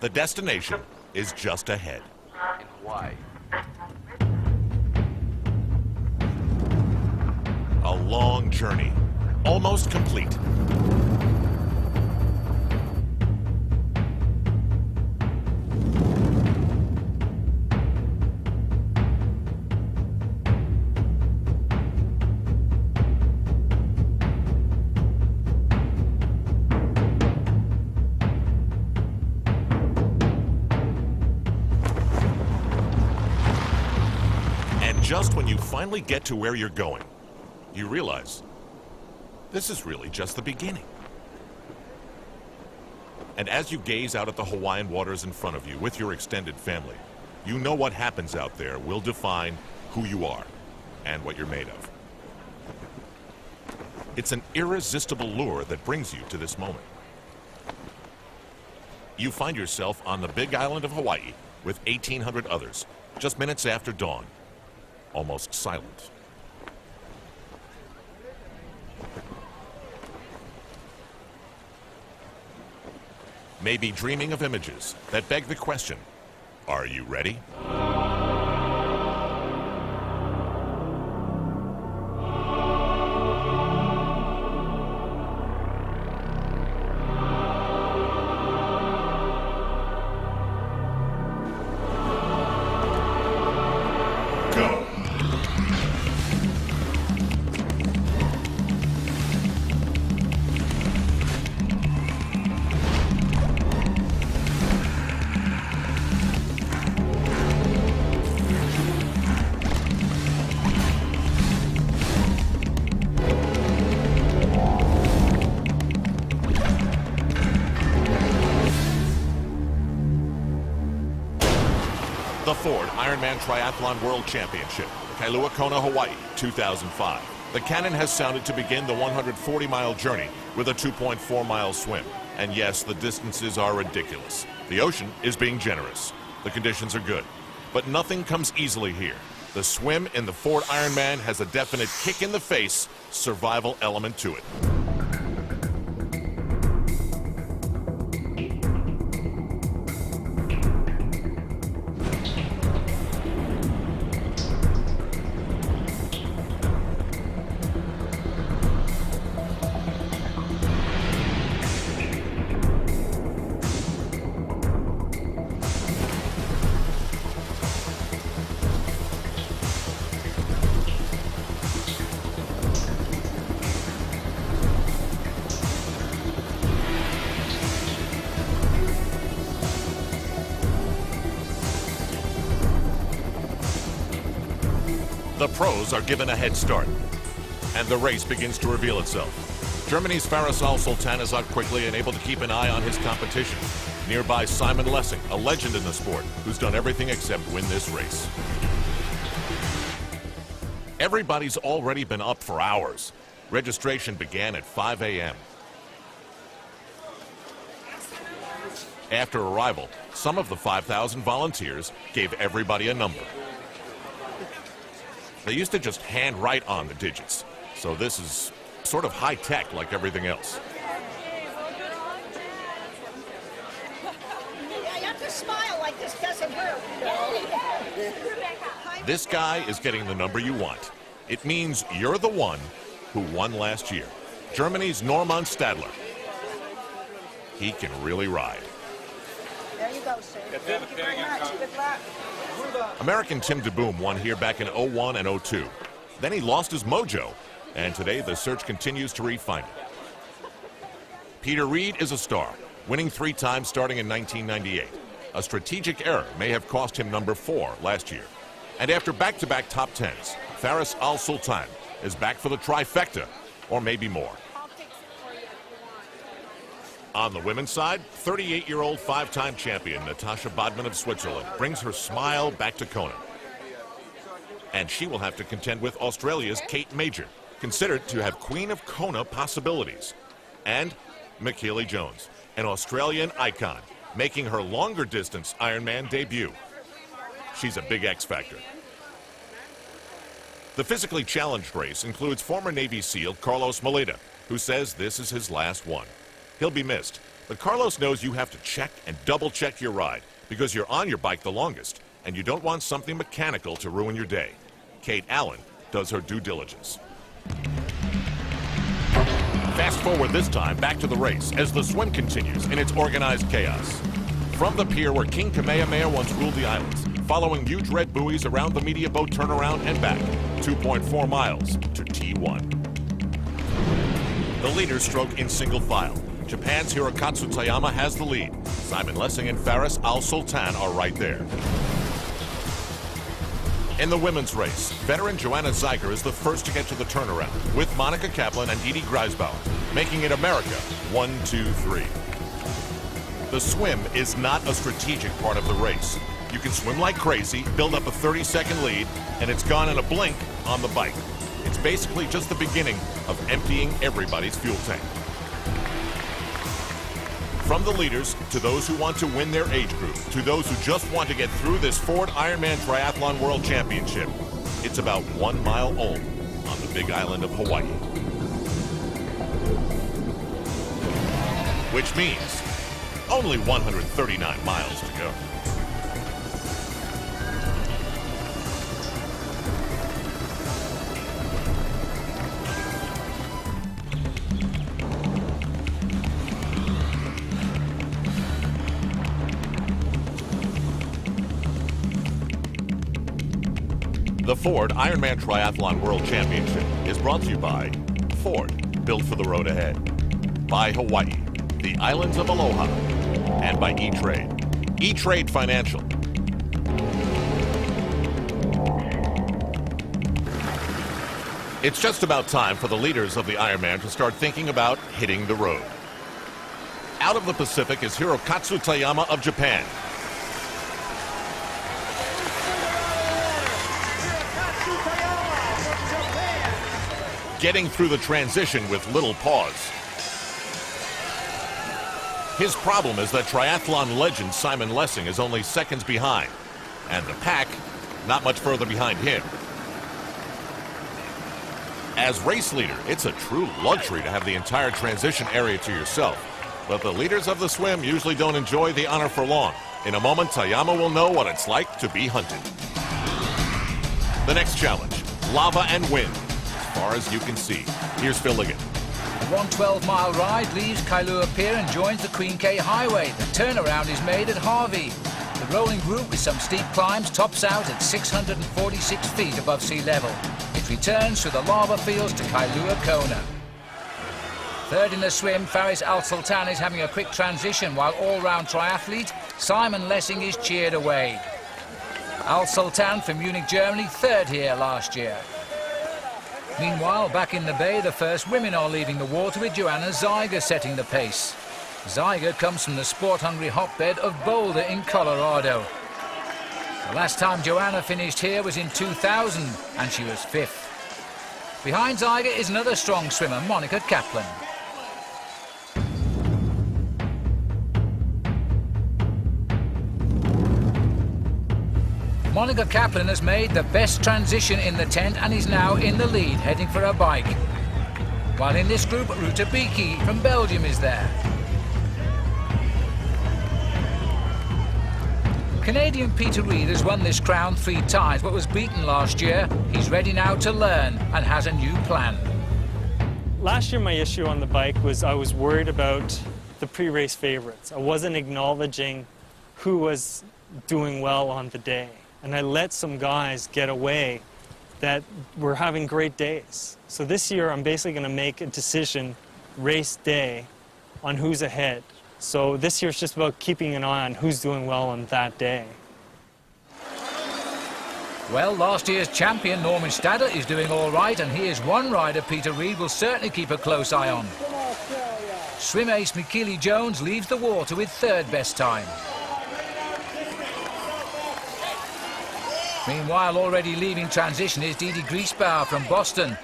The destination is just ahead. In Hawaii. A long journey, almost complete. And just when you finally get to where you're going, you realize this is really just the beginning. And as you gaze out at the Hawaiian waters in front of you with your extended family, you know what happens out there will define who you are and what you're made of. It's an irresistible lure that brings you to this moment. You find yourself on the big island of Hawaii with 1,800 others, just minutes after dawn, almost silent. Maybe dreaming of images that beg the question, are you ready? Go! The Ford Ironman Triathlon World Championship, Kailua Kona, Hawaii, 2005. The cannon has sounded to begin the 140-mile journey with a 2.4-mile swim. And yes, the distances are ridiculous. The ocean is being generous. The conditions are good. But nothing comes easily here. The swim in the Ford Ironman has a definite kick-in-the-face survival element to it. The pros are given a head start, and the race begins to reveal itself. Germany's al-Sultan is out quickly and able to keep an eye on his competition. Nearby, Simon Lessing, a legend in the sport, who's done everything except win this race. Everybody's already been up for hours. Registration began at 5 a.m. After arrival, some of the 5,000 volunteers gave everybody a number. They used to just hand write on the digits, so this is sort of high-tech like everything else. You have to smile like this doesn't hurt. This guy is getting the number you want. It means you're the one who won last year. Germany's Norman Stadler. He can really ride. There you go, sir. Thank you very much. Good luck. American Tim DeBoom won here back in '01 and '02. Then he lost his mojo, and today the search continues to refine it. Peter Reed is a star, winning 3 times starting in 1998. A strategic error may have cost him number 4 last year. And after back-to-back top 10s, Faris al-Sultan is back for the trifecta, or maybe more. On the women's side, 38-year-old 5-time champion Natasha Bodman of Switzerland brings her smile back to Kona. And she will have to contend with Australia's Kate Major, considered to have Queen of Kona possibilities. And Michaela Jones, an Australian icon, making her longer-distance Ironman debut. She's a big X factor. The physically challenged race includes former Navy SEAL Carlos Moleda, who says this is his last one. he'll be missed. But Carlos knows you have to check and double-check your ride because you're on your bike the longest, and you don't want something mechanical to ruin your day. Kate Allen does her due diligence. Fast forward this time back to the race as the swim continues in its organized chaos. From the pier where King Kamehameha once ruled the islands, following huge red buoys around the media boat turnaround and back, 2.4 miles to T1. The leaders stroke in single file. Japan's Hirokatsu Tayama has the lead. Simon Lessing and Faris al-Sultan are right there. In the women's race, veteran Joanna Zeiger is the first to get to the turnaround, with Monica Kaplan and Edie Greisbauer, making it America 1, 2, 3. The swim is not a strategic part of the race. You can swim like crazy, build up a 30-second lead, and it's gone in a blink on the bike. It's basically just the beginning of emptying everybody's fuel tank. From the leaders, to those who want to win their age group, to those who just want to get through this Ford Ironman Triathlon World Championship, it's about 1 mile only on the big island of Hawaii. Which means only 139 miles to go. The Ford Ironman Triathlon World Championship is brought to you by Ford, built for the road ahead, by Hawaii, the islands of Aloha, and by E-Trade. E-Trade Financial. It's just about time for the leaders of the Ironman to start thinking about hitting the road. Out of the Pacific is Hirokatsu Tayama of Japan. Getting through the transition with little pause. His problem is that triathlon legend Simon Lessing is only seconds behind, and the pack not much further behind him. As race leader, it's a true luxury to have the entire transition area to yourself, but the leaders of the swim usually don't enjoy the honor for long. In a moment, Tayama will know what it's like to be hunted. The next challenge, lava and wind. As far as you can see. Here's Phil Liggett. The 112-mile ride leaves Kailua Pier and joins the Queen K Highway. The turnaround is made at Harvey. The rolling route with some steep climbs tops out at 646 feet above sea level. It returns through the lava fields to Kailua Kona. Third in the swim, Faris al-Sultan is having a quick transition, while all-round triathlete Simon Lessing is cheered away. Al-Sultan from Munich, Germany, third here last year. Meanwhile, back in the bay, the first women are leaving the water with Joanna Zeiger setting the pace. Zeiger comes from the sport-hungry hotbed of Boulder in Colorado. The last time Joanna finished here was in 2000, and she was fifth. Behind Zeiger is another strong swimmer, Monica Kaplan. Monica Kaplan has made the best transition in the tent and is now in the lead, heading for her bike. While in this group, Ruta Biki from Belgium is there. Canadian Peter Reid has won this crown 3 times but was beaten last year. He's ready now to learn and has a new plan. Last year my issue on the bike was I was worried about the pre-race favorites. I wasn't acknowledging who was doing well on the day. And I let some guys get away that were having great days. So this year I'm basically going to make a decision race day on who's ahead. So this year it's just about keeping an eye on who's doing well on that day. Well, last year's champion Norman Stadler is doing all right, and here's one rider Peter Reid will certainly keep a close eye on. Swim ace Mikili Jones leaves the water with third best time. Meanwhile, already leaving transition is Edie Greisbauer from Boston.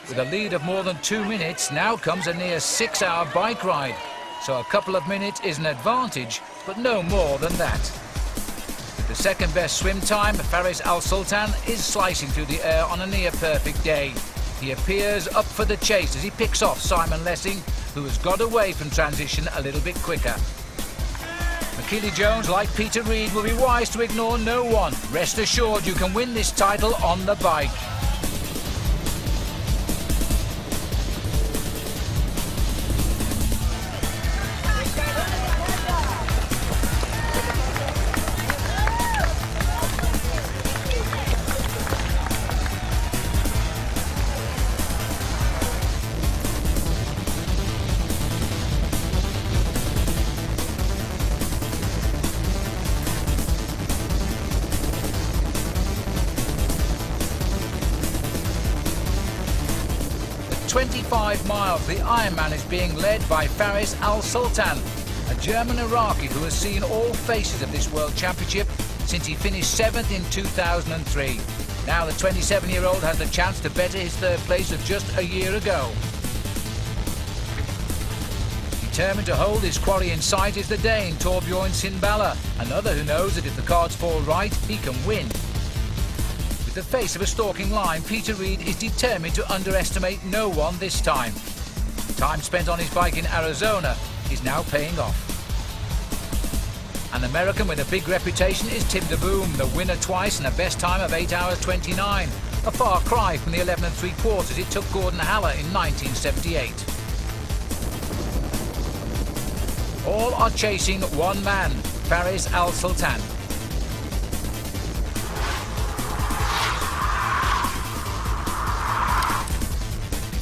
With a lead of more than 2 minutes, now comes a near 6-hour bike ride. So a couple of minutes is an advantage, but no more than that. The second best swim time, Faris al-Sultan, is slicing through the air on a near-perfect day. He appears up for the chase as he picks off Simon Lessing, who has got away from transition a little bit quicker. Achille Jones, like Peter Reid, will be wise to ignore no one. Rest assured you can win this title on the bike. At 25 miles, the Ironman is being led by Faris al-Sultan, a German Iraqi who has seen all faces of this World Championship since he finished 7th in 2003. Now the 27-year-old has the chance to better his third place of just a year ago. Determined to hold his quarry in sight is the Dane Torbjorn Sinbala, another who knows that if the cards fall right, he can win. With the face of a stalking lion, Peter Reid is determined to underestimate no one this time. Time spent on his bike in Arizona is now paying off. An American with a big reputation is Tim DeBoom, the winner twice and a best time of 8 hours 29. A far cry from the 11 3/4 it took Gordon Haller in 1978. All are chasing one man, Faris al-Sultan.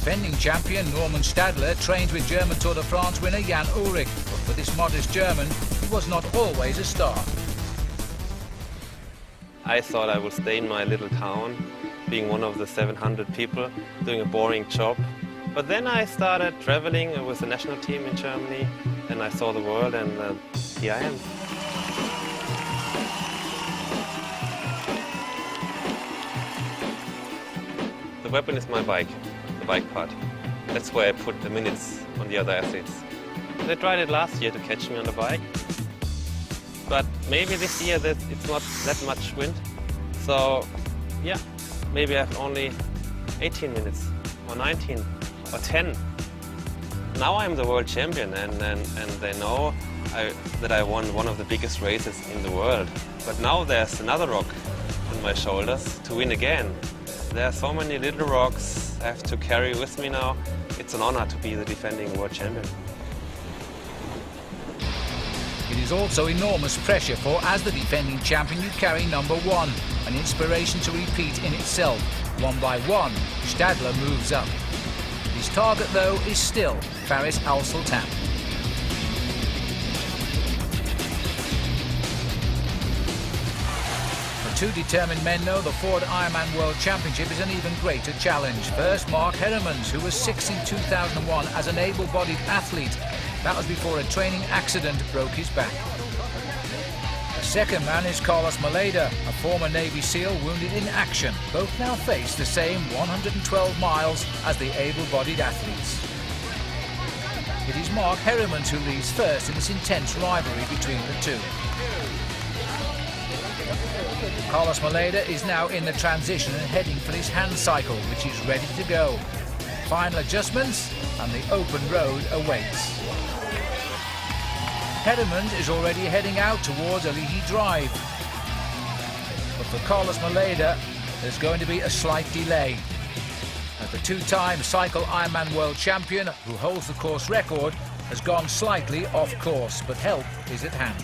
Defending champion Norman Stadler trains with German Tour de France winner Jan Ullrich, but for this modest German, he was not always a star. I thought I would stay in my little town, being one of the 700 people, doing a boring job. But then I started traveling with the national team in Germany, and I saw the world, and here I am. The weapon is my bike. Bike part. That's where I put the minutes on the other athletes. They tried it last year to catch me on the bike, but maybe this year that it's not that much wind. So yeah, maybe I have only 18 minutes or 19 or 10. Now I'm the world champion, and they know that I won one of the biggest races in the world. But now there's another rock on my shoulders to win again. There are so many little rocks I have to carry with me now. It's an honor to be the defending world champion. It is also enormous pressure, for as the defending champion you carry number one, an inspiration to repeat in itself. One by one, Stadler moves up. His target though is still Faris al-Sultan. Two determined men know the Ford Ironman World Championship is an even greater challenge. First, Mark Heremans, who was 6th in 2001 as an able-bodied athlete. That was before a training accident broke his back. The second man is Carlos Maleda, a former Navy SEAL wounded in action. Both now face the same 112 miles as the able-bodied athletes. It is Mark Heremans who leads first in this intense rivalry between the two. Carlos Maleda is now in the transition and heading for his hand cycle, which is ready to go. Final adjustments and the open road awaits. Heremans is already heading out towards Alihi Drive. But for Carlos Maleda, there's going to be a slight delay, as the two-time cycle Ironman world champion, who holds the course record, has gone slightly off course, but help is at hand.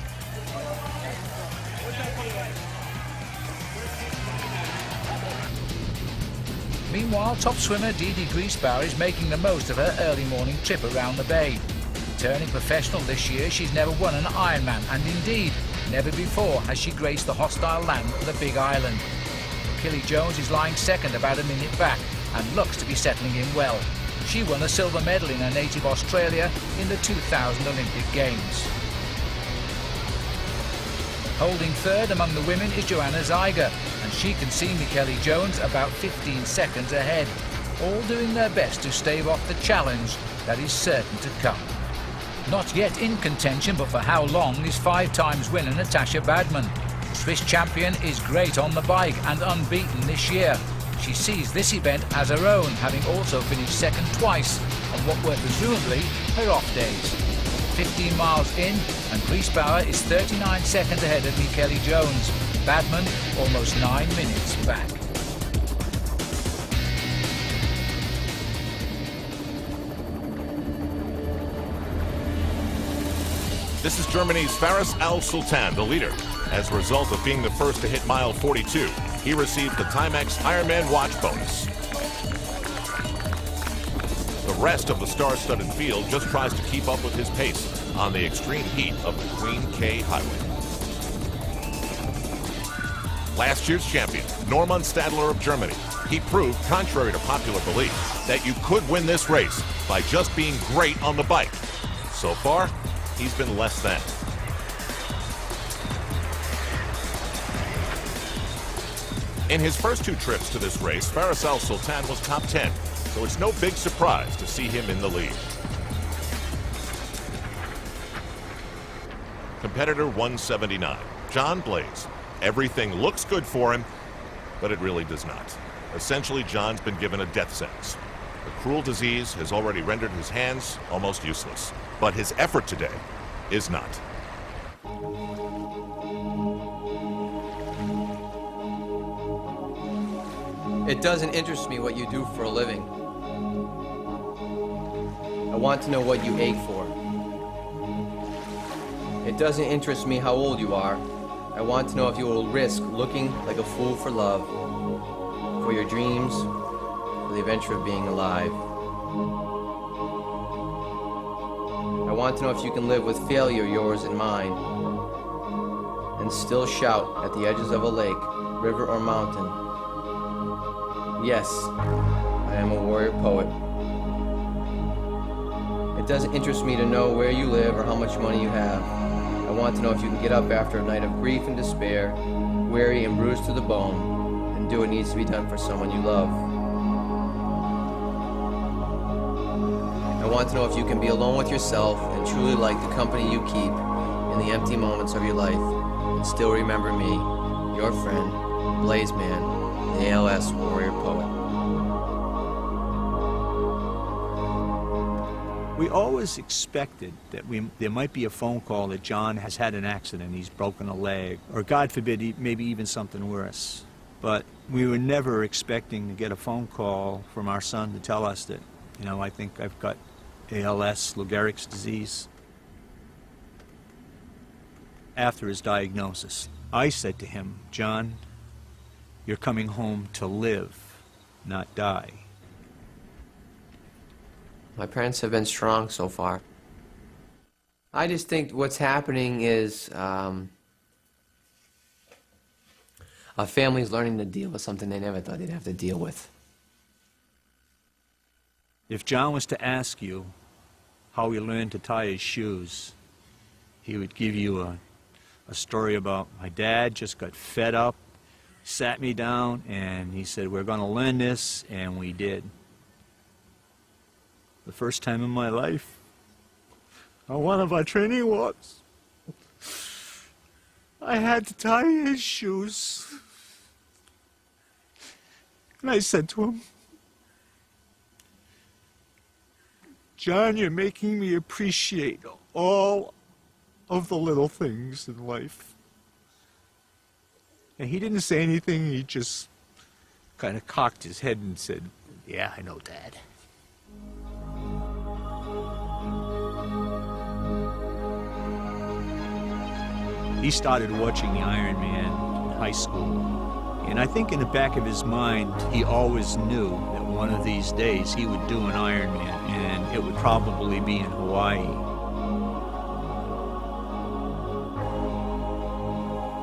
Meanwhile, top swimmer Didi Griesbauer is making the most of her early morning trip around the bay. Turning professional this year, she's never won an Ironman, and indeed, never before has she graced the hostile land of the Big Island. Achille Jones is lying second, about a minute back, and looks to be settling in well. She won a silver medal in her native Australia in the 2000 Olympic Games. Holding third among the women is Joanna Zeiger, and she can see Achille Jones about 15 seconds ahead, all doing their best to stave off the challenge that is certain to come. Not yet in contention, but for how long, is 5-time winner Natasha Badman. The Swiss champion is great on the bike and unbeaten this year. She sees this event as her own, having also finished second twice on what were presumably her days. 15 miles in, and Griesbauer is 39 seconds ahead of Michele Jones. Badman almost 9 minutes back. This is Germany's Faris al-Sultan, the leader. As a result of being the first to hit mile 42, he received the Timex Ironman watch bonus. The rest of the star-studded field just tries to keep up with his pace on the extreme heat of the Queen K Highway. Last year's champion, Norman Stadler of Germany. He proved, contrary to popular belief, that you could win this race by just being great on the bike. So far, he's been less than. In his first 2 trips to this race, Faris al-Sultan was top 10, so it's no big surprise to see him in the lead. Competitor 179, John Blaze. Everything looks good for him, but it really does not. Essentially, John's been given a death sentence. A cruel disease has already rendered his hands almost useless, but his effort today is not. It doesn't interest me what you do for a living. I want to know what you ache for. It doesn't interest me how old you are. I want to know if you will risk looking like a fool for love, for your dreams, for the adventure of being alive. I want to know if you can live with failure, yours and mine, and still shout at the edges of a lake, river, or mountain. Yes, I am a warrior poet. It doesn't interest me to know where you live or how much money you have. I want to know if you can get up after a night of grief and despair, weary and bruised to the bone, and do what needs to be done for someone you love. I want to know if you can be alone with yourself and truly like the company you keep in the empty moments of your life, and still remember me, your friend, Blaze Man, the ALS warrior poet. We always expected that there might be a phone call that John has had an accident, he's broken a leg, or God forbid, maybe even something worse. But we were never expecting to get a phone call from our son to tell us that, you know, I think I've got ALS, Lou Gehrig's disease. After his diagnosis, I said to him, John, you're coming home to live, not die. My parents have been strong so far. I just think what's happening is a family's learning to deal with something they never thought they'd have to deal with. If John was to ask you how he learned to tie his shoes, he would give you a story about my dad just got fed up, sat me down, and he said, we're going to learn this, and we did. The first time in my life, on one of our training walks, I had to tie his shoes. And I said to him, John, you're making me appreciate all of the little things in life. And he didn't say anything, he just kind of cocked his head and said, yeah, I know, Dad. He started watching the Ironman in high school, and I think in the back of his mind, he always knew that one of these days he would do an Ironman, and it would probably be in Hawaii.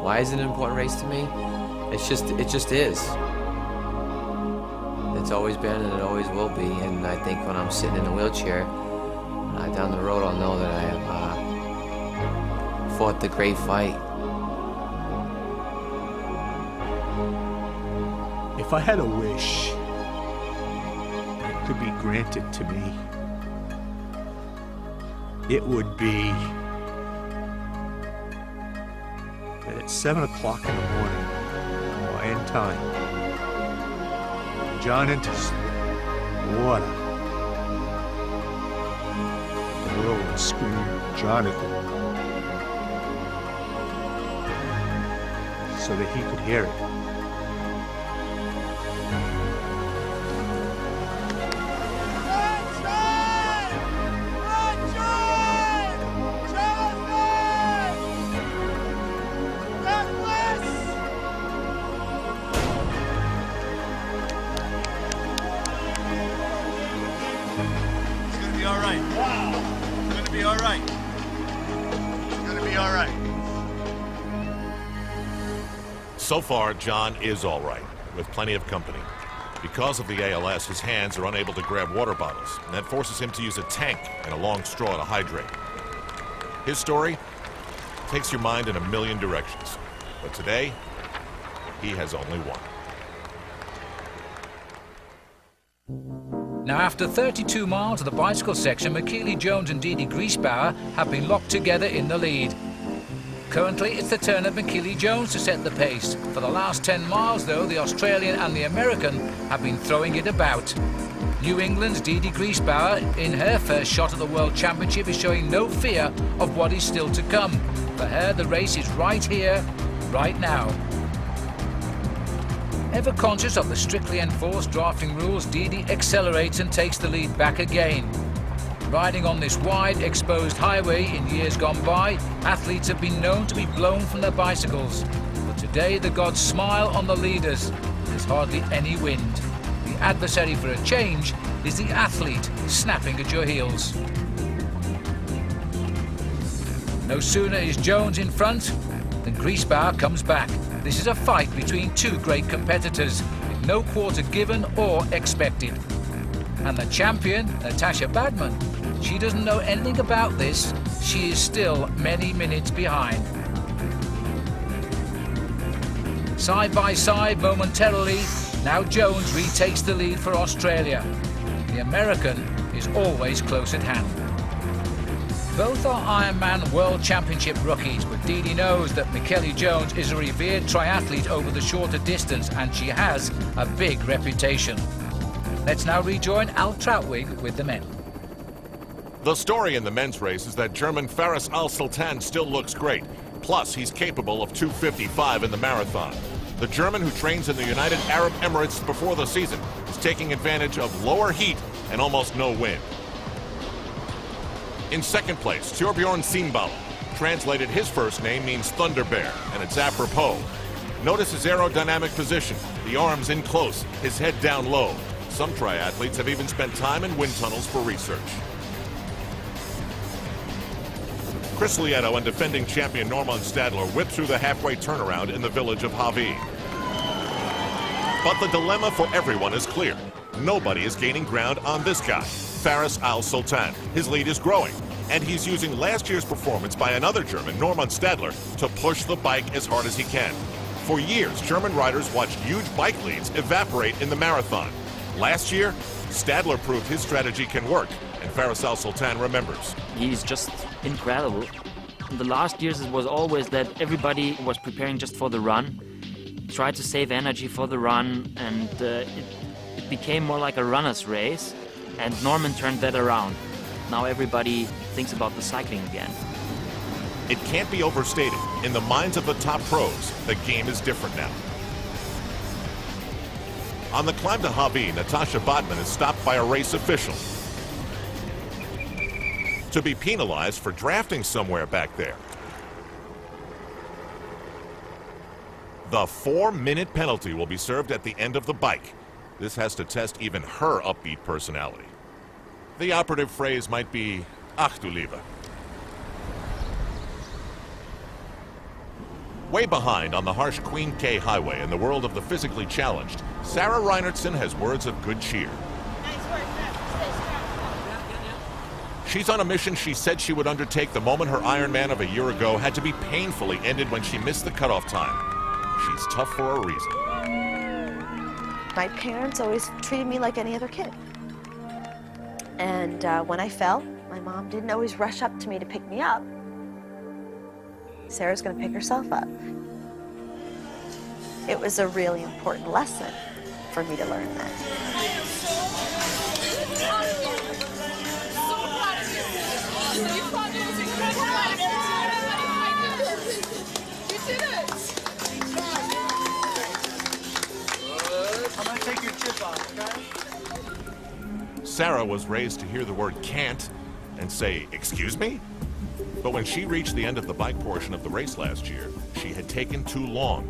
Why is it an important race to me? It just is. It's always been and it always will be, and I think when I'm sitting in a wheelchair down the road, I'll know that I have fought the great fight. If I had a wish that could be granted to me, it would be that at 7 o'clock in the morning, Hawaiian time, John enters the water. The girl and scream, "Jonathan," so that he could hear it. So far, John is all right, with plenty of company. Because of the ALS, his hands are unable to grab water bottles, and that forces him to use a tank and a long straw to hydrate. His story takes your mind in a million directions, but today, he has only one. Now, after 32 miles of the bicycle section, McKeely Jones and Dee Dee Griesbauer have been locked together in the lead. Currently, it's the turn of McKeely Jones to set the pace. For the last 10 miles, though, the Australian and the American have been throwing it about. New England's Dee Dee Griesbauer, in her first shot at the World Championship, is showing no fear of what is still to come. For her, the race is right here, right now. Ever conscious of the strictly enforced drafting rules, Dee Dee accelerates and takes the lead back again. Riding on this wide, exposed highway in years gone by, athletes have been known to be blown from their bicycles. But today, the gods smile on the leaders. There's hardly any wind. The adversary for a change is the athlete snapping at your heels. No sooner is Jones in front than Griesbauer comes back. This is a fight between two great competitors, with no quarter given or expected. And the champion, Natasha Badman, she doesn't know anything about this. She is still many minutes behind. Side by side momentarily, now Jones retakes the lead for Australia. The American is always close at hand. Both are Ironman World Championship rookies, but Dee Dee knows that McKeely Jones is a revered triathlete over the shorter distance, and she has a big reputation. Let's now rejoin Al Trautwig with the men. The story in the men's race is that German Faris al-Sultan still looks great. Plus, he's capable of 2:55 in the marathon. The German, who trains in the United Arab Emirates before the season, is taking advantage of lower heat and almost no wind. In second place, Torbjorn Simbala. Translated, his first name means Thunder Bear, and it's apropos. Notice his aerodynamic position, the arms in close, his head down low. Some triathletes have even spent time in wind tunnels for research. Chris Lieto and defending champion Norman Stadler whipped through the halfway turnaround in the village of Hawi. But the dilemma for everyone is clear. Nobody is gaining ground on this guy, Faris al-Sultan. His lead is growing, and he's using last year's performance by another German, Norman Stadler, to push the bike as hard as he can. For years, German riders watched huge bike leads evaporate in the marathon. Last year, Stadler proved his strategy can work, and Faris al-Sultan remembers. He's just incredible. In the last years, it was always that everybody was preparing just for the run, tried to save energy for the run, and it became more like a runner's race, and Norman turned that around. Now everybody thinks about the cycling again. It can't be overstated. In the minds of the top pros, the game is different now. On the climb to Hawi, Natasha Badman is stopped by a race official to be penalized for drafting somewhere back there. The 4-minute penalty will be served at the end of the bike. This has to test even her upbeat personality. The operative phrase might be, "Ach du Liebe." Way behind on the harsh Queen K highway in the world of the physically challenged, Sarah Reinertsen has words of good cheer. She's on a mission she said she would undertake the moment her Ironman of a year ago had to be painfully ended when she missed the cutoff time. She's tough for a reason. My parents always treated me like any other kid. And when I fell, my mom didn't always rush up to me to pick me up. Sarah's gonna pick herself up. It was a really important lesson for me to learn that. Sarah was raised to hear the word can't and say, "Excuse me?" But when she reached the end of the bike portion of the race last year, she had taken too long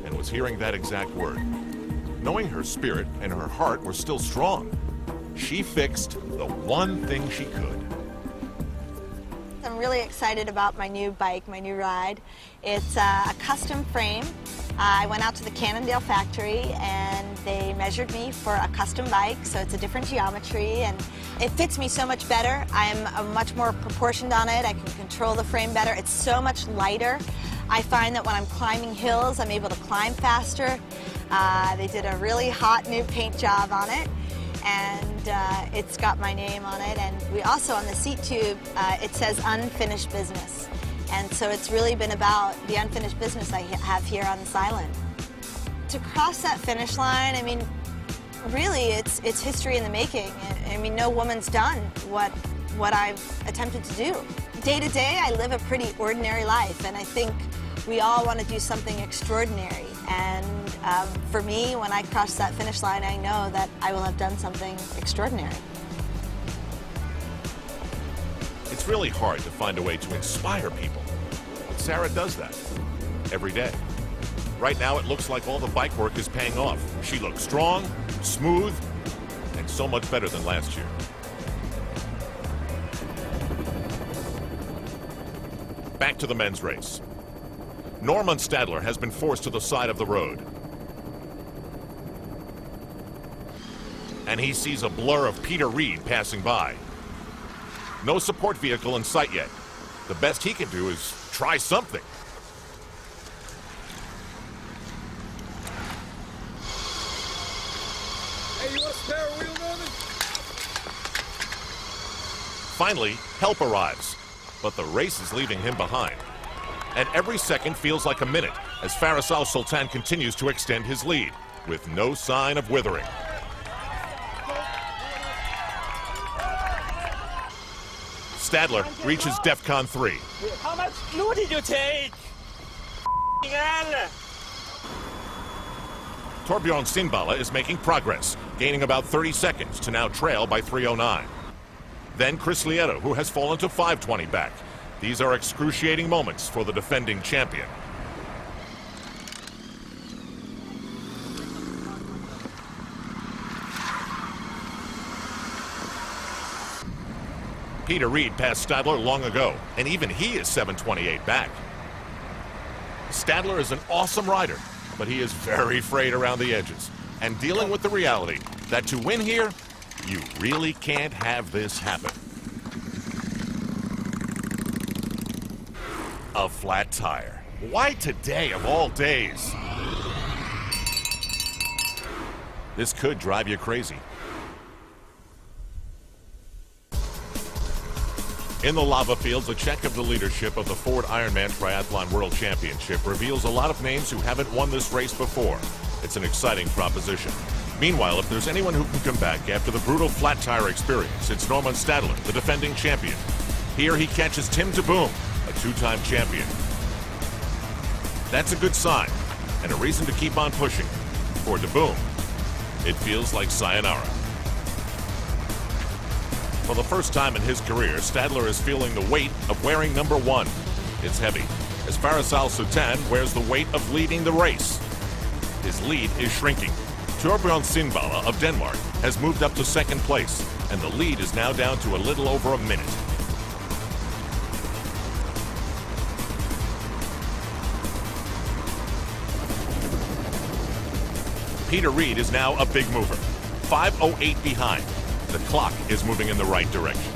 and was hearing that exact word. Knowing her spirit and her heart were still strong, she fixed the one thing she could. I'm really excited about my new bike, my new ride. It's a custom frame. I went out to the Cannondale factory and they measured me for a custom bike, so it's a different geometry and it fits me so much better. I'm much more proportioned on it. I can control the frame better. It's so much lighter. I find that when I'm climbing hills, I'm able to climb faster. They did a really hot new paint job on it, and it's got my name on it. And we also, on the seat tube, it says unfinished business. And so it's really been about the unfinished business I have here on this island. To cross that finish line, I mean, really, it's history in the making. I mean, no woman's done what I've attempted to do. Day to day, I live a pretty ordinary life, and I think we all want to do something extraordinary. And for me, when I cross that finish line, I know that I will have done something extraordinary. It's really hard to find a way to inspire people, but Sarah does that every day. Right now, it looks like all the bike work is paying off. She looks strong, smooth, and so much better than last year. Back to the men's race. Norman Stadler has been forced to the side of the road. And he sees a blur of Peter Reed passing by. No support vehicle in sight yet. The best he can do is try something. Hey, you want a spare wheel, Norman? Finally, help arrives, but the race is leaving him behind. And every second feels like a minute as Faris al-Sultan continues to extend his lead, with no sign of withering. Stadler reaches DEFCON 3. How much glue did you take? Torbjorn Sindbala is making progress, gaining about 30 seconds to now trail by 3:09. Then Chris Lieto, who has fallen to 5:20 back. These are excruciating moments for the defending champion. Peter Reed passed Stadler long ago, and even he is 7:28 back. Stadler is an awesome rider, but he is very frayed around the edges and dealing with the reality that to win here, you really can't have this happen. A flat tire. Why today of all days? This could drive you crazy. In the lava fields, a check of the leadership of the Ford Ironman Triathlon World Championship reveals a lot of names who haven't won this race before. It's an exciting proposition. Meanwhile, if there's anyone who can come back after the brutal flat tire experience, it's Norman Stadler, the defending champion. Here he catches Tim DeBoom, a two-time champion. That's a good sign, and a reason to keep on pushing. For DeBoom, it feels like sayonara. For the first time in his career, Stadler is feeling the weight of wearing number 1. It's heavy, as Faris al-Sultan wears the weight of leading the race. His lead is shrinking. Torbjorn Sindbala of Denmark has moved up to second place, and the lead is now down to a little over a minute. Peter Reed is now a big mover, 5:08 behind. The clock is moving in the right direction.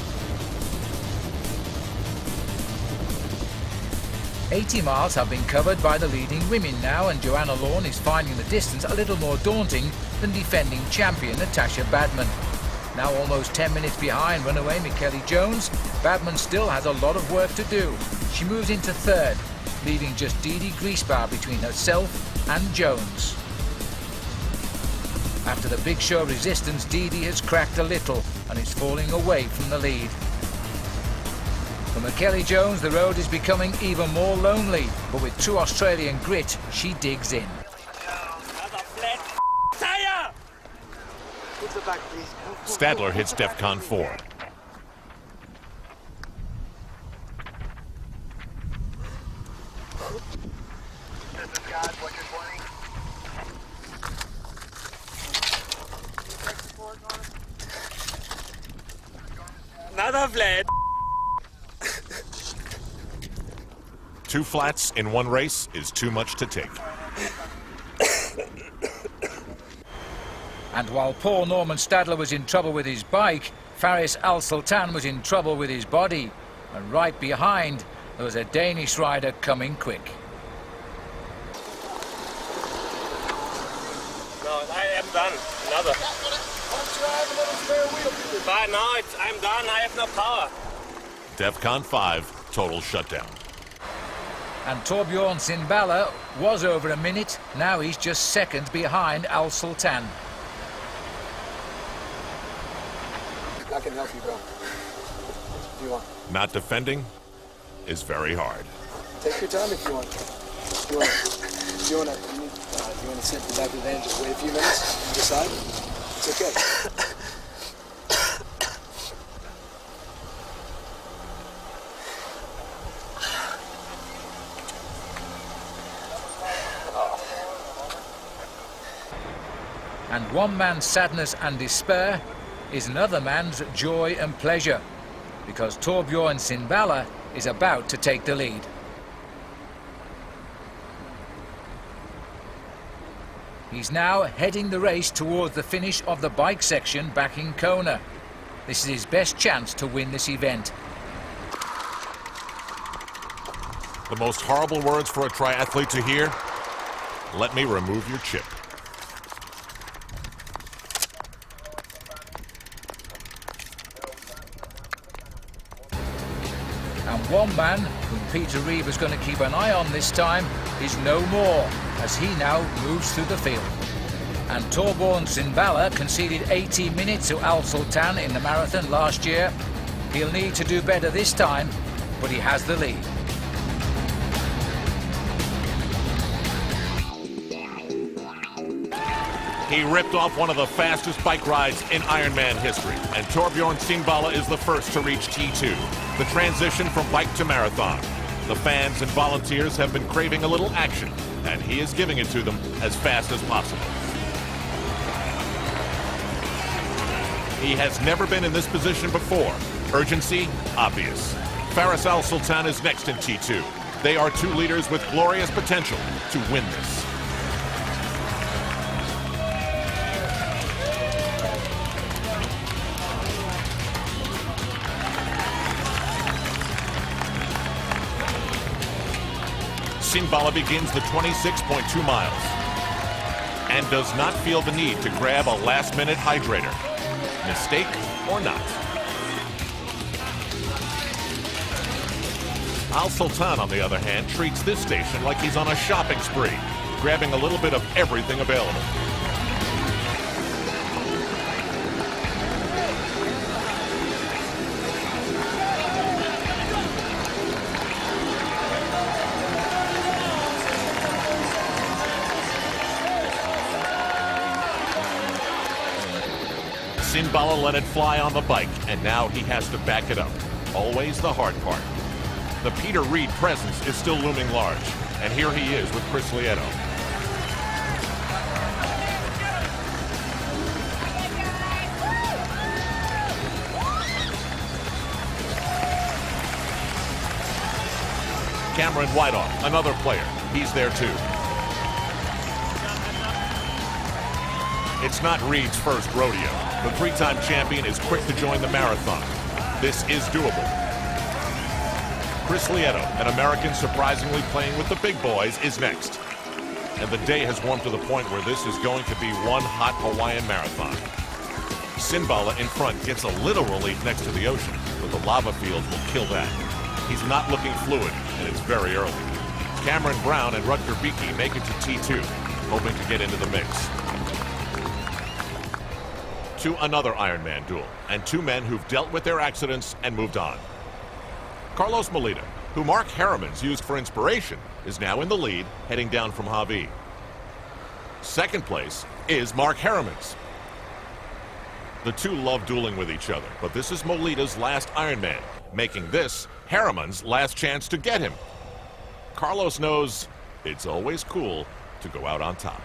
80 miles have been covered by the leading women now, and Joanna Lawn is finding the distance a little more daunting than defending champion Natasha Badman. Now almost 10 minutes behind runaway Michele Jones, Badman still has a lot of work to do. She moves into third, leaving just Didi Griesbauer between herself and Jones. After the big show of resistance, Didi has cracked a little and is falling away from the lead. For Michele Jones, the road is becoming even more lonely, but with true Australian grit, she digs in. Move the back, please. Stadler hits DEFCON 4. Another flat. 2 flats in one race is too much to take. And while Paul Norman Stadler was in trouble with his bike, Faris al-Sultan was in trouble with his body. And right behind, there was a Danish rider coming quick. No, I am done. Another. But now I'm done. I have no power. DEFCON 5, total shutdown. And Torbjorn Sinbala was over a minute. Now he's just seconds behind al-Sultan. I can help you, bro. If you want. Not defending is very hard. Take your time if you want. If you want to sit in the back of the van, just wait a few minutes and decide. It's okay. And one man's sadness and despair is another man's joy and pleasure, because Torbjorn Sinbala is about to take the lead. He's now heading the race towards the finish of the bike section back in Kona. This is his best chance to win this event. The most horrible words for a triathlete to hear? Let me remove your chip. And one man whom Peter Reeve is going to keep an eye on this time is no more, as he now moves through the field. And Torbjorn Sinbala conceded 18 minutes to al-Sultan in the marathon last year. He'll need to do better this time, but he has the lead. He ripped off one of the fastest bike rides in Ironman history, and Torbjorn Sinbala is the first to reach T2, the transition from bike to marathon. The fans and volunteers have been craving a little action, and he is giving it to them as fast as possible. He has never been in this position before. Urgency, obvious. Faris al-Sultan is next in T2. They are 2 leaders with glorious potential to win this. Sinbala begins the 26.2 miles and does not feel the need to grab a last-minute hydrator. Mistake or not. Al-Sultan, on the other hand, treats this station like he's on a shopping spree, grabbing a little bit of everything available. Sinbala let it fly on the bike, and now he has to back it up. Always the hard part. The Peter Reed presence is still looming large, and here he is with Chris Lieto. Cameron Whiteoff, another player. He's there too. It's not Reed's first rodeo. The 3-time champion is quick to join the marathon. This is doable. Chris Lieto, an American surprisingly playing with the big boys, is next. And the day has warmed to the point where this is going to be one hot Hawaiian marathon. Sinbala in front gets a little relief next to the ocean, but the lava fields will kill that. He's not looking fluid, and it's very early. Cameron Brown and Rutger Beeke make it to T2, hoping to get into the mix. To another Ironman duel, and 2 men who've dealt with their accidents and moved on. Carlos Molina, who Mark Harriman's used for inspiration, is now in the lead, heading down from Hawi. Second place is Mark Harriman's. The two love dueling with each other, but this is Molita's last Ironman, making this Harriman's last chance to get him. Carlos knows it's always cool to go out on top.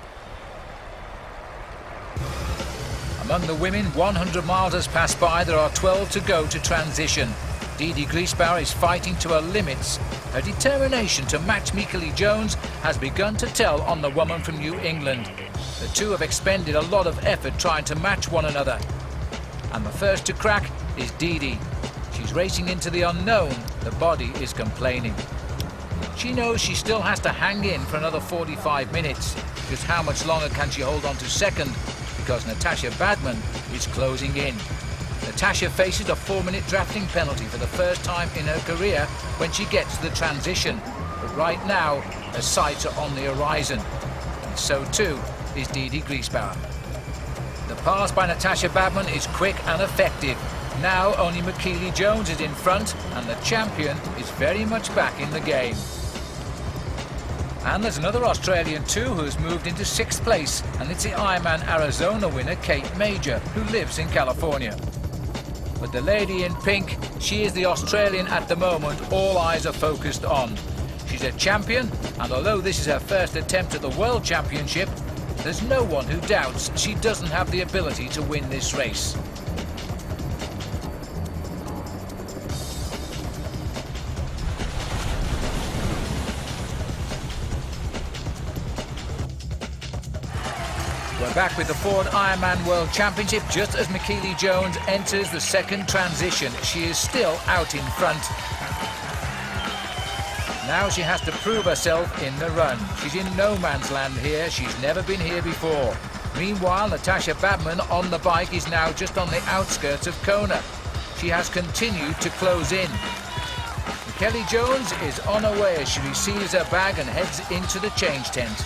Among the women, 100 miles has passed by. There are 12 to go to transition. Didi Griesbauer is fighting to her limits. Her determination to match Michaeli Jones has begun to tell on the woman from New England. The two have expended a lot of effort trying to match one another. And the first to crack is Didi. She's racing into the unknown. The body is complaining. She knows she still has to hang in for another 45 minutes. Just how much longer can she hold on to second? Because Natasha Badman is closing in. Natasha faces a 4-minute drafting penalty for the first time in her career when she gets to the transition. But right now, her sights are on the horizon. And so too is Didi Griesbauer. The pass by Natasha Badman is quick and effective. Now only Michaeli Jones is in front, and the champion is very much back in the game. And there's another Australian too who has moved into 6th place, and it's the Ironman Arizona winner Kate Major, who lives in California. But the lady in pink, she is the Australian at the moment all eyes are focused on. She's a champion, and although this is her first attempt at the World Championship, there's no one who doubts she doesn't have the ability to win this race. We're back with the Ford Ironman World Championship just as Michaeli Jones enters the second transition. She is still out in front. Now she has to prove herself in the run. She's in no man's land here. She's never been here before. Meanwhile, Natasha Badman on the bike is now just on the outskirts of Kona. She has continued to close in. Michaeli Jones is on her way as she receives her bag and heads into the change tent.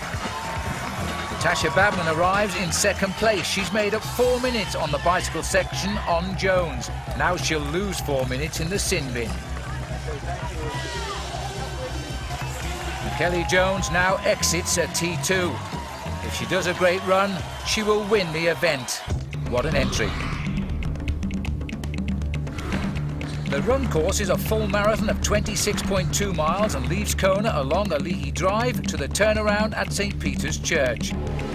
Natasha Badman arrives in 2nd place. She's made up 4 minutes on the bicycle section on Jones. Now she'll lose 4 minutes in the sin bin. Michaeli Jones now exits at T2. If she does a great run, she will win the event. What an entry. The run course is a full marathon of 26.2 miles and leaves Kona along Ali'i Drive to the turnaround at St. Peter's Church.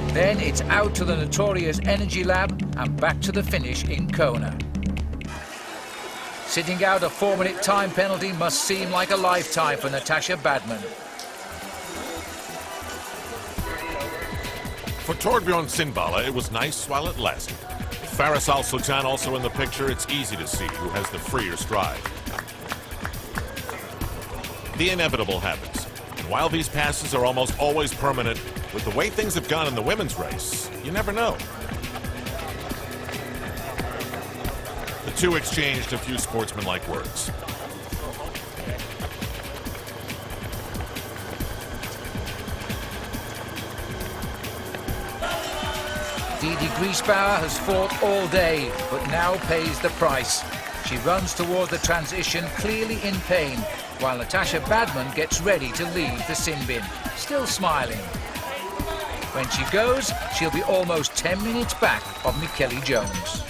Then it's out to the notorious Energy Lab and back to the finish in Kona. Sitting out a 4-minute time penalty must seem like a lifetime for Natasha Badman. For Torbjorn Sindbala, it was nice while it lasted. With Faris al-Sultan also in the picture, it's easy to see who has the freer stride. The inevitable happens. And while these passes are almost always permanent, with the way things have gone in the women's race, you never know. The two exchanged a few sportsmanlike words. Didi Griesbauer has fought all day, but now pays the price. She runs toward the transition clearly in pain, while Natasha Badman gets ready to leave the sin bin, still smiling. When she goes, she'll be almost 10 minutes back of Michaeli Jones.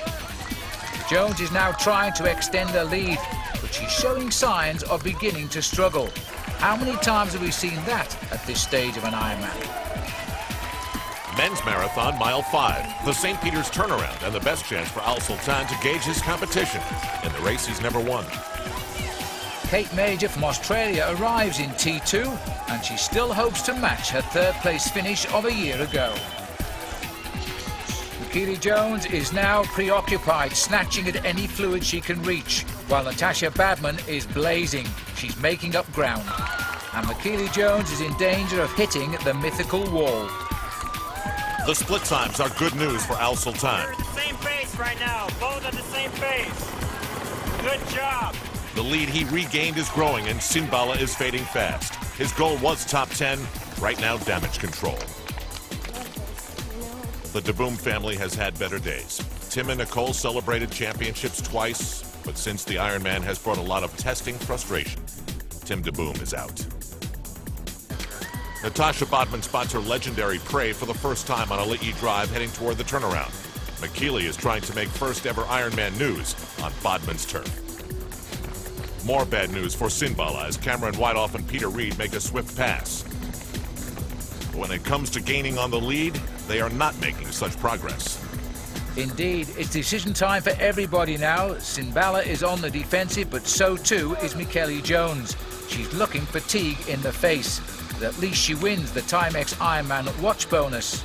Jones is now trying to extend her lead, but she's showing signs of beginning to struggle. How many times have we seen that at this stage of an Ironman? Men's marathon, mile 5. The St. Peter's turnaround and the best chance for al-Sultan to gauge his competition in the race he's never won. Kate Major from Australia arrives in T2, and she still hopes to match her 3rd place finish of a year ago. Michaeli Jones is now preoccupied, snatching at any fluid she can reach, while Natasha Badman is blazing. She's making up ground. And Michaeli Jones is in danger of hitting the mythical wall. The split times are good news for al-Sultan. We're at the same pace right now. Both at the same pace. Good job. The lead he regained is growing and Sindbala is fading fast. His goal was top 10, right now damage control. The DeBoom family has had better days. Tim and Nicole celebrated championships twice, but since the Ironman has brought a lot of testing frustration, Tim DeBoom is out. Natasha Badman spots her legendary prey for the first time on Ali'i Drive heading toward the turnaround. McKeely is trying to make first ever Ironman news on Bodman's turf. More bad news for Sinbala as Cameron Whiteoff and Peter Reed make a swift pass. But when it comes to gaining on the lead, they are not making such progress. Indeed, it's decision time for everybody now. Sinbala is on the defensive, but so too is Michele Jones. She's looking fatigue in the face, but at least she wins the Timex Ironman watch bonus.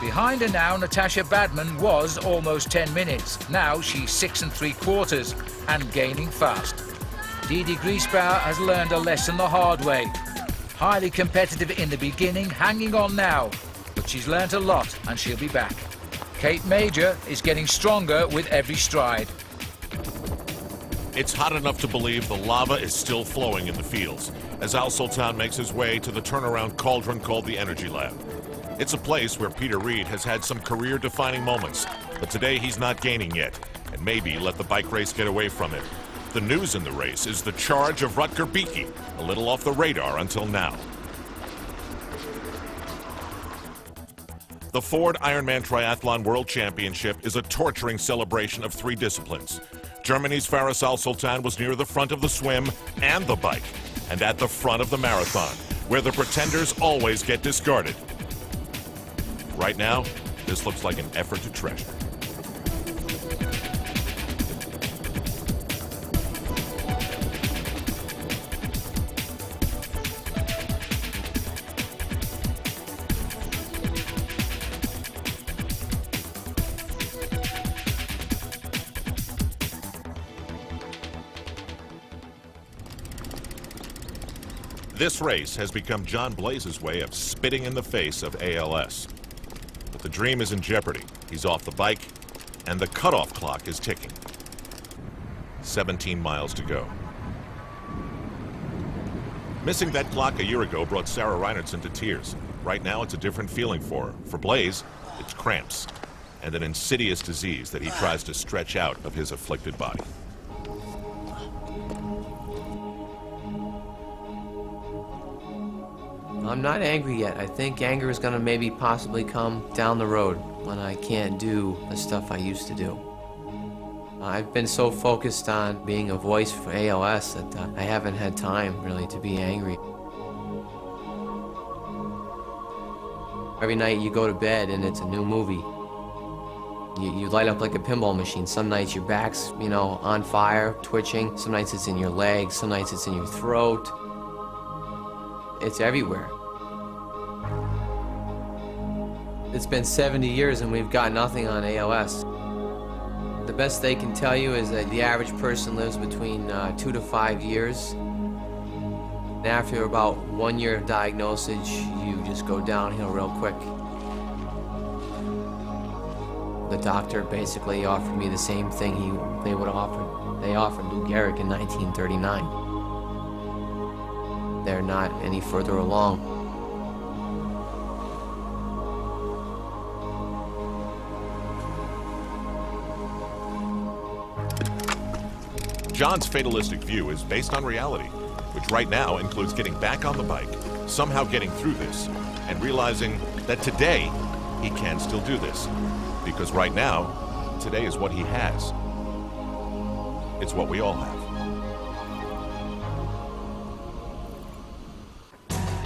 Behind her now, Natasha Badman was almost 10 minutes. Now she's 6 3/4 and gaining fast. Didi Griesbauer has learned a lesson the hard way. Highly competitive in the beginning, hanging on now. But she's learnt a lot and she'll be back. Kate Major is getting stronger with every stride. It's hot enough to believe the lava is still flowing in the fields as al-Sultan makes his way to the turnaround cauldron called the Energy Lab. It's a place where Peter Reed has had some career-defining moments, but today he's not gaining yet, and maybe let the bike race get away from him. The news in the race is the charge of Rutger Beeke, a little off the radar until now. The Ford Ironman Triathlon World Championship is a torturing celebration of 3 disciplines. Germany's Faris al-Sultan was near the front of the swim and the bike, and at the front of the marathon, where the pretenders always get discarded. Right now, this looks like an effort to treasure. This race has become John Blaze's way of spitting in the face of ALS. But the dream is in jeopardy. He's off the bike, and the cutoff clock is ticking. 17 miles to go. Missing that clock a year ago brought Sarah Reinertsen to tears. Right now, it's a different feeling for her. For Blaze, it's cramps, and an insidious disease that he tries to stretch out of his afflicted body. I'm not angry yet. I think anger is gonna maybe possibly come down the road when I can't do the stuff I used to do. I've been so focused on being a voice for ALS that I haven't had time really to be angry. Every night you go to bed and it's a new movie. You light up like a pinball machine. Some nights your back's, on fire, twitching. Some nights it's in your legs. Some nights it's in your throat. It's everywhere. It's been 70 years and we've got nothing on ALS. The best they can tell you is that the average person lives between 2 to 5 years. And after about 1 year of diagnosis, you just go downhill real quick. The doctor basically offered me the same thing they offered Lou Gehrig in 1939. They're not any further along. John's fatalistic view is based on reality, which right now includes getting back on the bike, somehow getting through this, and realizing that today he can still do this. Because right now, today is what he has. It's what we all have.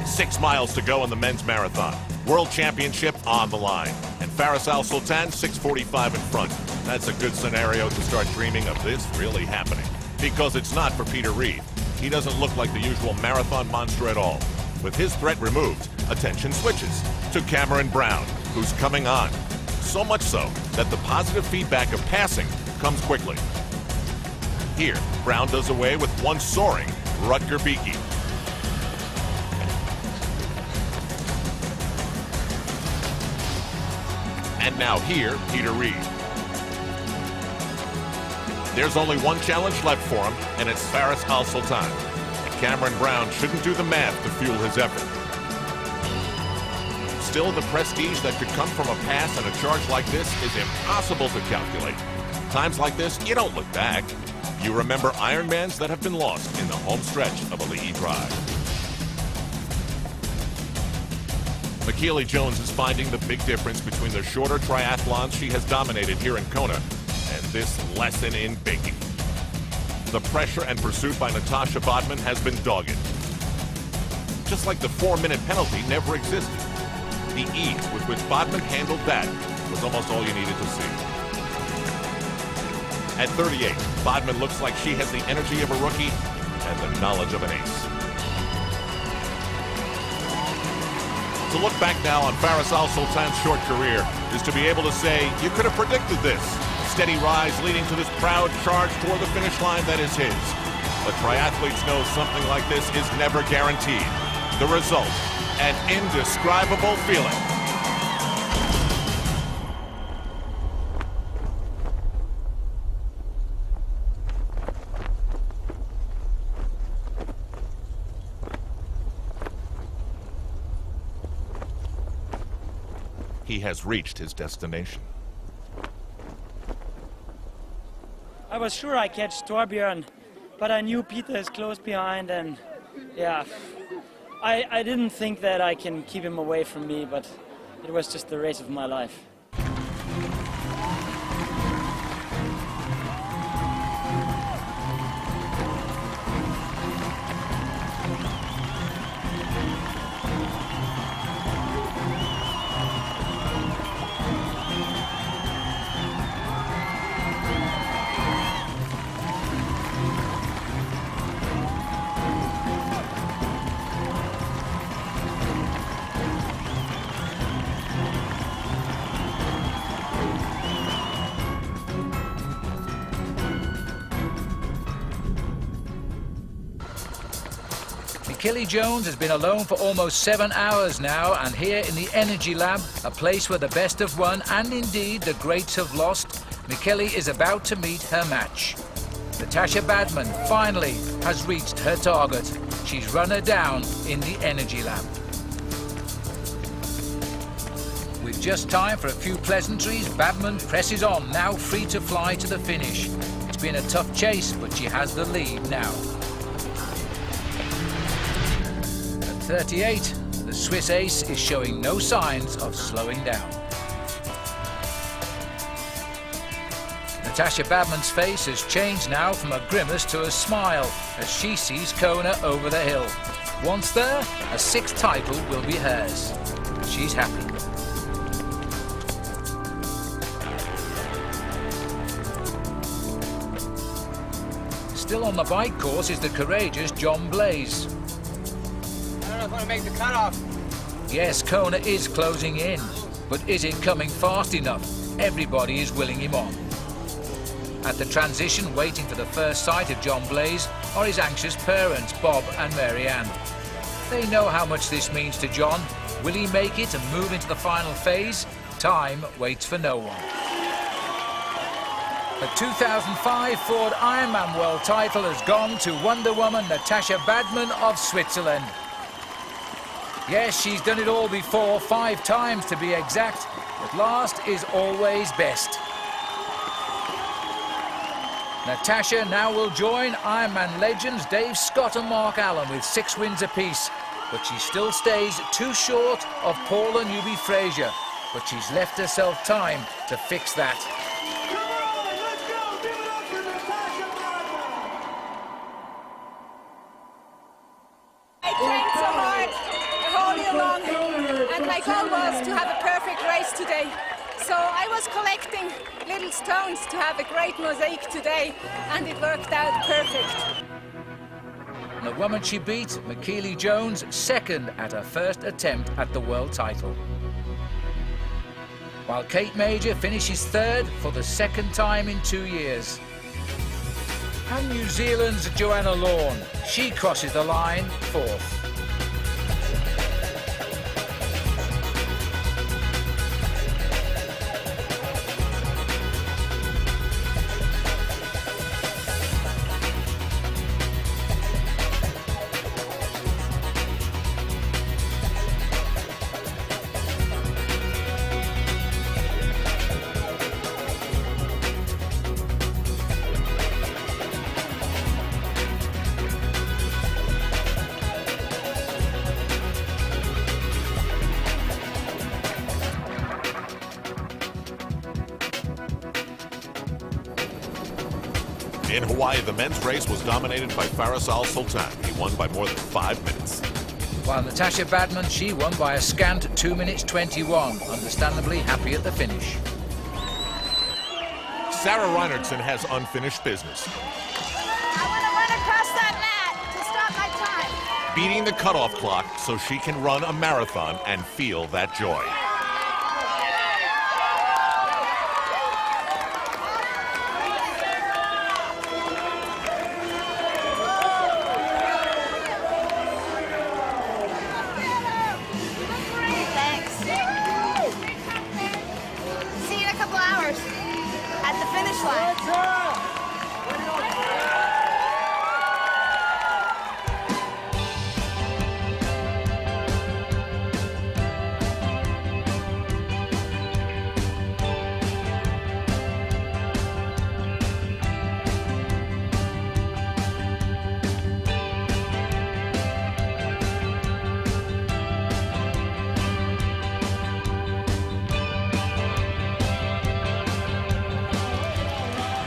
6 miles to go in the men's marathon. World Championship on the line. And Faris al-Sultan, 6:45 in front. That's a good scenario to start dreaming of this really happening. Because it's not for Peter Reed. He doesn't look like the usual marathon monster at all. With his threat removed, attention switches to Cameron Brown, who's coming on. So much so that the positive feedback of passing comes quickly. Here, Brown does away with one soaring Rutger Beeke. And now here, Peter Reed. There's only one challenge left for him, and it's Faris al-Sultan. And Cameron Brown shouldn't do the math to fuel his effort. Still, the prestige that could come from a pass and a charge like this is impossible to calculate. Times like this, you don't look back. You remember Ironmans that have been lost in the home stretch of a Ali'i Drive. Michaela Jones is finding the big difference between the shorter triathlons she has dominated here in Kona and this lesson in baking. The pressure and pursuit by Natasha Bodman has been dogged. Just like the 4-minute penalty never existed. The ease with which Bodman handled that was almost all you needed to see. At 38, Bodman looks like she has the energy of a rookie and the knowledge of an ace. To look back now on Faris al-Sultan's short career is to be able to say, you could have predicted this. Steady rise leading to this proud charge toward the finish line that is his. But triathletes know something like this is never guaranteed. The result, an indescribable feeling. He has reached his destination. I was sure I catch Torbjörn, but I knew Peter is close behind, and yeah, I didn't think that I can keep him away from me, but it was just the race of my life. Michaela Jones has been alone for almost 7 hours now, and here in the Energy Lab, a place where the best have won and indeed the greats have lost, Michaela is about to meet her match. Natasha Badman finally has reached her target. She's run her down in the Energy Lab. With just time for a few pleasantries, Badman presses on, now free to fly to the finish. It's been a tough chase, but she has the lead now. 38, the Swiss ace is showing no signs of slowing down. Natasha Badman's face has changed now from a grimace to a smile as she sees Kona over the hill. Once there, a 6th title will be hers. She's happy. Still on the bike course is the courageous John Blaze. Want to make the cutoff. Yes, Kona is closing in, but is it coming fast enough? Everybody is willing him on. At the transition, waiting for the first sight of John Blaze, are his anxious parents, Bob and Mary Ann. They know how much this means to John. Will he make it and move into the final phase? Time waits for no one. The 2005 Ford Ironman world title has gone to Wonder Woman Natasha Badman of Switzerland. Yes, she's done it all before, 5 times to be exact, but last is always best. Natasha now will join Ironman legends Dave Scott and Mark Allen with 6 wins apiece, but she still stays too short of Paula Newby-Fraser, but she's left herself time to fix that. I trained so hard all year long, and my goal was to have a perfect race today. So I was collecting little stones to have a great mosaic today, and it worked out perfect. The woman she beat, Michaela Jones, 2nd at her first attempt at the world title. While Kate Major finishes 3rd for the 2nd time in 2 years. And New Zealand's Joanna Lawn, she crosses the line 4th. In Hawaii, the men's race was dominated by al-sultan. He won by more than 5 minutes. While Natasha Badman, she won by a scant 2 minutes 21, understandably happy at the finish. Sarah Reinertsen has unfinished business. I want to run across that mat to stop my time. Beating the cutoff clock so she can run a marathon and feel that joy. Thanks. See you in a couple hours at the finish line.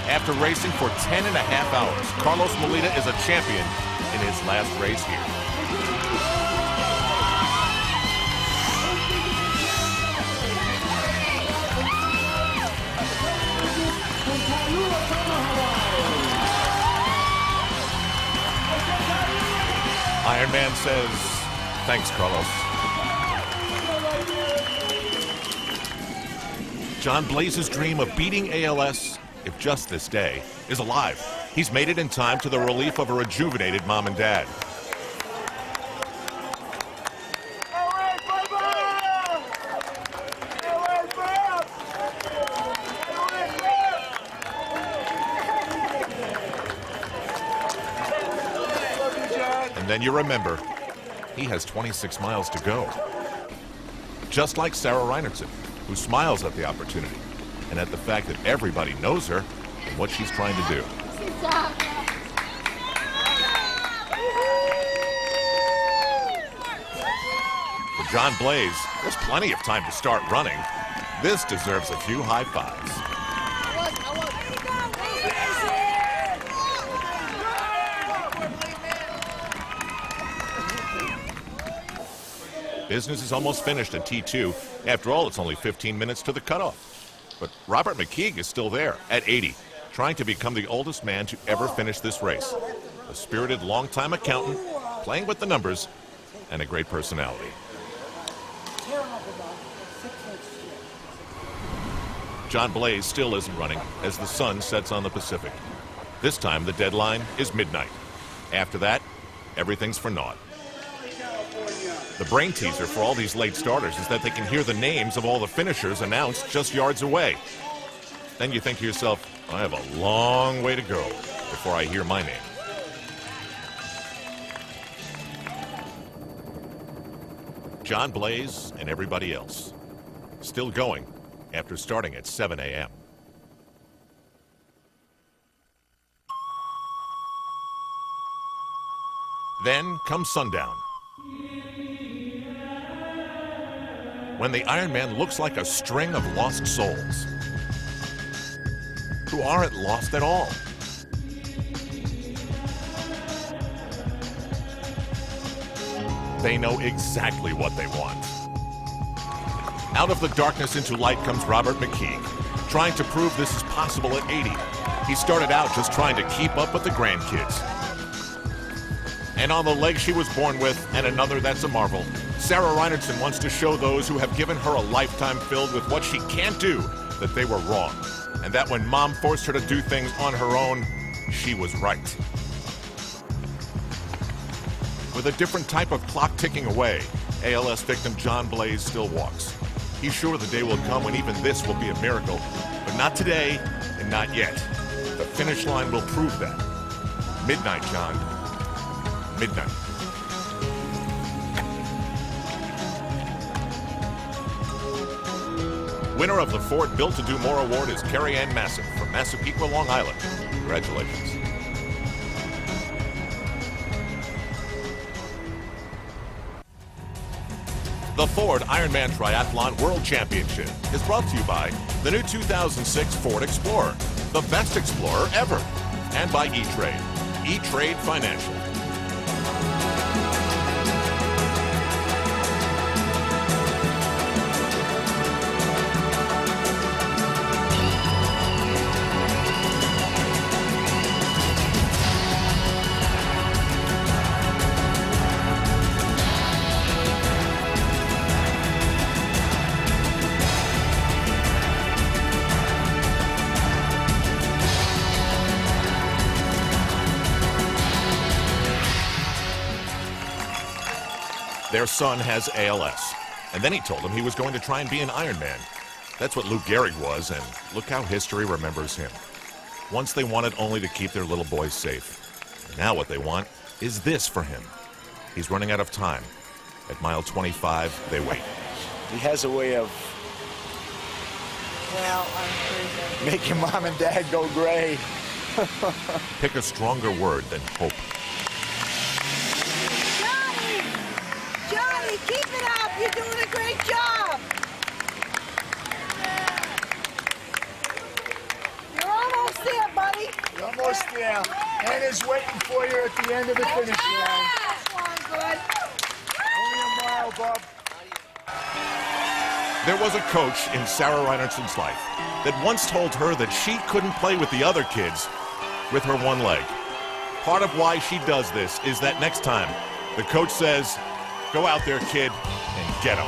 After racing for 10.5 hours, Carlos Molina is a champion in his last race here. Ironman says, thanks, Carlos. John Blaze's dream of beating ALS, if just this day, is alive. He's made it in time to the relief of a rejuvenated mom and dad. And then you remember, he has 26 miles to go. Just like Sarah Reinertsen, who smiles at the opportunity and at the fact that everybody knows her and what she's trying to do. For John Blaze, there's plenty of time to start running. This deserves a few high fives. Business is almost finished at T2. After all, it's only 15 minutes to the cutoff. But Robert McKeague is still there at 80, trying to become the oldest man to ever finish this race. A spirited longtime accountant, playing with the numbers, and a great personality. John Blaze still isn't running as the sun sets on the Pacific. This time the deadline is midnight. After that, everything's for naught. The brain teaser for all these late starters is that they can hear the names of all the finishers announced just yards away. Then you think to yourself, I have a long way to go before I hear my name. John Blaze and everybody else, still going after starting at 7 a.m. Then comes sundown, when the Ironman looks like a string of lost souls who aren't lost at all. They know exactly what they want. Out of the darkness into light comes Robert McKeague, trying to prove this is possible at 80. He started out just trying to keep up with the grandkids. And on the leg she was born with, and another that's a marvel, Sarah Reinertsen wants to show those who have given her a lifetime filled with what she can't do that they were wrong, and that when Mom forced her to do things on her own, she was right. With a different type of clock ticking away, ALS victim John Blaze still walks. He's sure the day will come when even this will be a miracle, but not today and not yet. The finish line will prove that. Midnight, John. Midnight. Winner of the Ford Built to Do More Award is Carrie Ann Massett from Massapequa, Long Island. Congratulations. The Ford Ironman Triathlon World Championship is brought to you by the new 2006 Ford Explorer, the best Explorer ever. and by E-Trade. E-Trade Financial. Their son has ALS, and then he told him he was going to try and be an Ironman. That's what Lou Gehrig was, and look how history remembers him. Once they wanted only to keep their little boy safe. Now what they want is this for him. He's running out of time. At mile 25, they wait. He has a way of making mom and dad go gray. Pick a stronger word than hope. Johnny, keep it up. You're doing a great job. You're almost there, buddy. You're almost there. Anna's waiting for you at the end of the finish line. That's one good. Only a mile, Bob. There was a coach in Sarah Reinertson's life that once told her that she couldn't play with the other kids with her one leg. Part of why she does this is that next time the coach says, "Go out there, kid, and get him."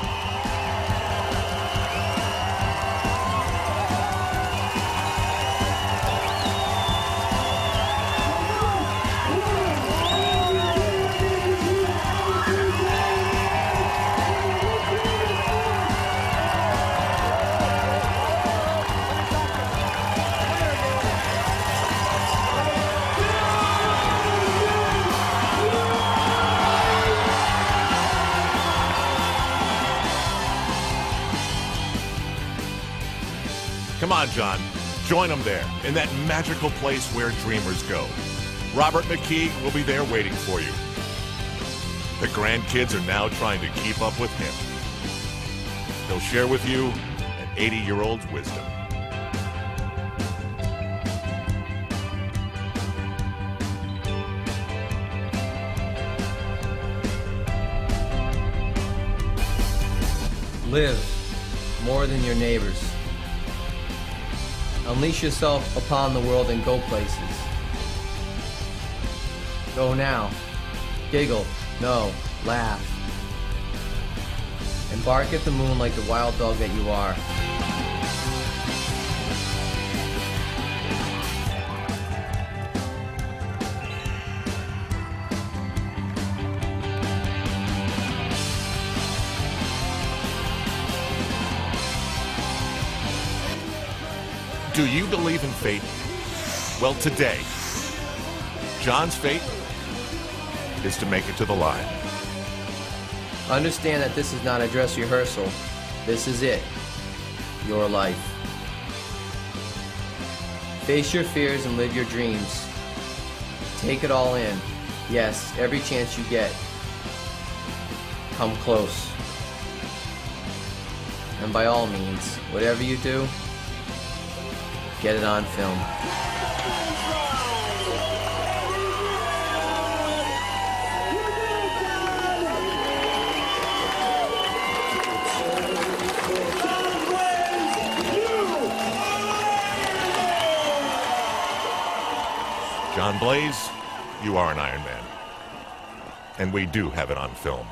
Come on, John. Join them there, in that magical place where dreamers go. Robert McKee will be there waiting for you. The grandkids are now trying to keep up with him. He'll share with you an 80-year-old's wisdom. Live more than your neighbors. Unleash yourself upon the world and go places. Go now. Giggle. No. Laugh. And bark at the moon like the wild dog that you are. Do you believe in fate? Well, today, John's fate is to make it to the line. Understand that this is not a dress rehearsal. This is it. Your life. Face your fears and live your dreams. Take it all in. Yes, every chance you get. Come close. And by all means, whatever you do, get it on film. John Blaze, you are an Ironman. And we do have it on film.